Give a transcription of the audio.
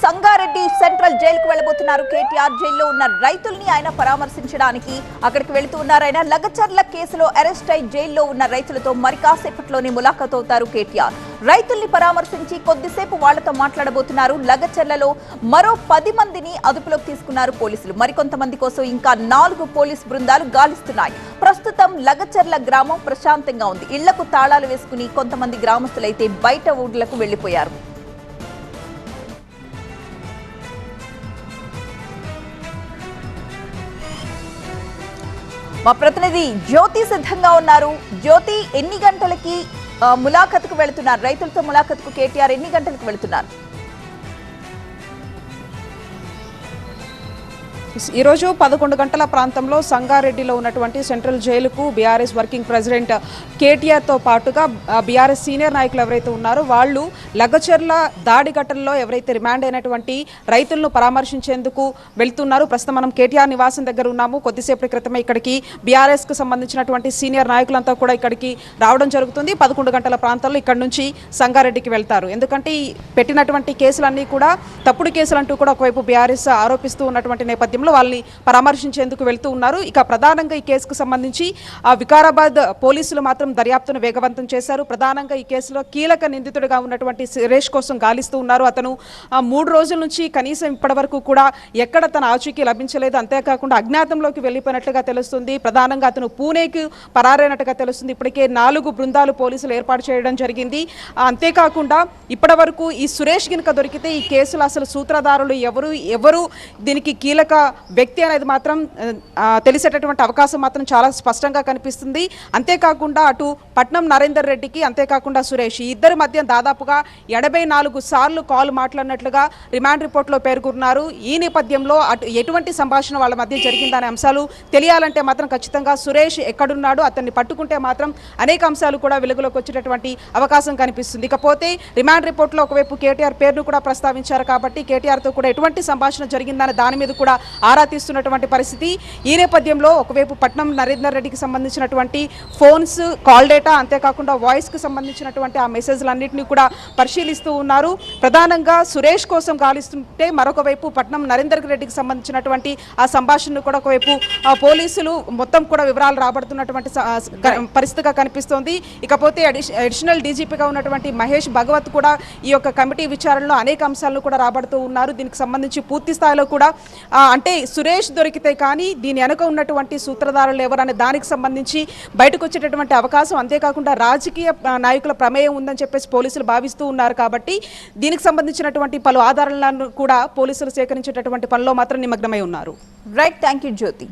Sangareddy central జైలుకు వెళ్లబోతున్నారు కేటీఆర్. జైల్లో ఉన్న రైతుల్ని ఆయన పరామర్శించడానికి అక్కడికి వెళుతూ ఉన్నారు. ఆయన లగచర్ల కేసులో అరెస్ట్ అయి జైల్లో ఉన్న రైతులతో మరి కాసేపట్లోనే ములాఖాత్ అవుతారు కేటీఆర్. రైతుల్ని పరామర్శించి కొద్దిసేపు వాళ్లతో మాట్లాడబోతున్నారు. లగచర్లలో మరో 10 మందిని అదుపులోకి తీసుకున్నారు పోలీసులు. మరికొంతమంది కోసం ఇంకా 4 పోలీస్ బృందాలు గాలిస్తున్నాయి. ప్రస్తుతం లగచర్ల గ్రామం ప్రశాంతంగా ఉంది. ఇళ్లకు తాళాలు వేసుకుని కొంతమంది గ్రామస్తులైతే బయట ఊర్లకు వెళ్లిపోయారు. మా ప్రతినిధి జ్యోతి సిద్ధంగా ఉన్నారు. జ్యోతి, ఎన్ని గంటలకి ములాఖత్కు వెళుతున్నారు? రైతులతో ములాఖత్కు కేటీఆర్ ఎన్ని గంటలకు వెళుతున్నారు? ఈరోజు 11 గంటల ప్రాంతంలో సంగారెడ్డిలో ఉన్నటువంటి సెంట్రల్ జైలుకు బీఆర్ఎస్ వర్కింగ్ ప్రెసిడెంట్ కేటీఆర్తో పాటుగా బీఆర్ఎస్ సీనియర్ నాయకులు ఎవరైతే ఉన్నారో వాళ్ళు లగచర్ల దాడి ఘటనలో ఎవరైతే రిమాండ్ అయినటువంటి రైతులను పరామర్శించేందుకు వెళ్తున్నారు. ప్రస్తుతం మనం కేటీఆర్ నివాసం దగ్గర ఉన్నాము. కొద్దిసేపటి క్రితమే ఇక్కడికి బీఆర్ఎస్కు సంబంధించినటువంటి సీనియర్ నాయకులంతా కూడా ఇక్కడికి రావడం జరుగుతుంది. 11 గంటల ప్రాంతంలో ఇక్కడ నుంచి సంగారెడ్డికి వెళ్తారు. ఎందుకంటే పెట్టినటువంటి కేసులన్నీ కూడా తప్పుడు కేసులు అంటూ కూడా ఒకవైపు బీఆర్ఎస్ ఆరోపిస్తూ ఉన్నటువంటి నేపథ్యంలో వాళ్ళని పరామర్శించేందుకు వెళ్తూ ఉన్నారు. ఇక ప్రధానంగా ఈ కేసుకు సంబంధించి వికారాబాద్ పోలీసులు మాత్రం దర్యాప్తును వేగవంతం చేశారు. ప్రధానంగా ఈ కేసులో కీలక నిందితుడిగా ఉన్నటువంటి సురేష్ కోసం గాలిస్తూ ఉన్నారు. అతను 3 రోజుల నుంచి కనీసం ఇప్పటి వరకు కూడా ఎక్కడ తన ఆచూకీ లభించలేదు. అంతేకాకుండా అజ్ఞాతంలోకి వెళ్ళిపోయినట్లుగా తెలుస్తుంది. ప్రధానంగా అతను పూణేకి పరారైనట్టుగా తెలుస్తుంది. ఇప్పటికే 4 బృందాలు పోలీసులు ఏర్పాటు చేయడం జరిగింది. అంతేకాకుండా ఇప్పటి వరకు ఈ సురేష్ గినక దొరికితే ఈ కేసులో అసలు సూత్రధారులు ఎవరు దీనికి కీలక వ్యక్తి అనేది మాత్రం తెలిసేటటువంటి అవకాశం మాత్రం చాలా స్పష్టంగా కనిపిస్తుంది. అంతేకాకుండా అటు పట్నం నరేందర్ రెడ్డికి, అంతేకాకుండా సురేష్, ఈ ఇద్దరి మధ్య దాదాపుగా 84 సార్లు కాల్ మాట్లాడినట్లుగా రిమాండ్ రిపోర్ట్లో పేర్కొన్నారు. ఈ నేపథ్యంలో అటు ఎటువంటి సంభాషణ వాళ్ళ మధ్య జరిగిందనే అంశాలు తెలియాలంటే మాత్రం ఖచ్చితంగా సురేష్ ఎక్కడున్నాడు, అతన్ని పట్టుకుంటే మాత్రం అనేక అంశాలు కూడా వెలుగులోకి వచ్చేటటువంటి అవకాశం కనిపిస్తుంది. ఇకపోతే రిమాండ్ రిపోర్ట్లో ఒకవైపు కేటీఆర్ పేరును కూడా ప్రస్తావించారు కాబట్టి కేటీఆర్తో కూడా ఎటువంటి సంభాషణ జరిగిందనే దాని మీద కూడా ఆరా తీస్తున్నటువంటి పరిస్థితి. ఈ నేపథ్యంలో ఒకవైపు పట్నం నరేందర్ రెడ్డికి సంబంధించినటువంటి ఫోన్స్, కాల్ డేటా, అంతేకాకుండా వాయిస్కి సంబంధించినటువంటి ఆ మెసేజ్లన్నింటినీ కూడా పరిశీలిస్తూ ఉన్నారు. ప్రధానంగా సురేష్ కోసం గాలిస్తుంటే మరొక వైపు పట్నం నరేందర్ రెడ్డికి సంబంధించినటువంటి ఆ సంభాషణను కూడా ఒకవైపు పోలీసులు మొత్తం కూడా వివరాలు రాబడుతున్నటువంటి పరిస్థితిగా కనిపిస్తోంది. ఇకపోతే అడిషనల్ డీజీపీగా ఉన్నటువంటి మహేష్ భగవత్ కూడా ఈ యొక్క కమిటీ విచారణలో అనేక అంశాలను కూడా రాబడుతూ ఉన్నారు. దీనికి సంబంధించి పూర్తి స్థాయిలో కూడా అంటే సురేష్ దొరికితే కానీ దీని వెనుక ఉన్నటువంటి సూత్రధారులు ఎవరనే దానికి సంబంధించి బయటకు వచ్చేటటువంటి అవకాశం, అంతేకాకుండా రాజకీయ నాయకుల ప్రమేయం ఉందని చెప్పేసి పోలీసులు భావిస్తూ ఉన్నారు. కాబట్టి దీనికి సంబంధించినటువంటి పలు ఆధారాలను కూడా పోలీసులు సేకరించేటటువంటి పనిలో మాత్రం నిమగ్నమై ఉన్నారు. Right, thank you Jyothi.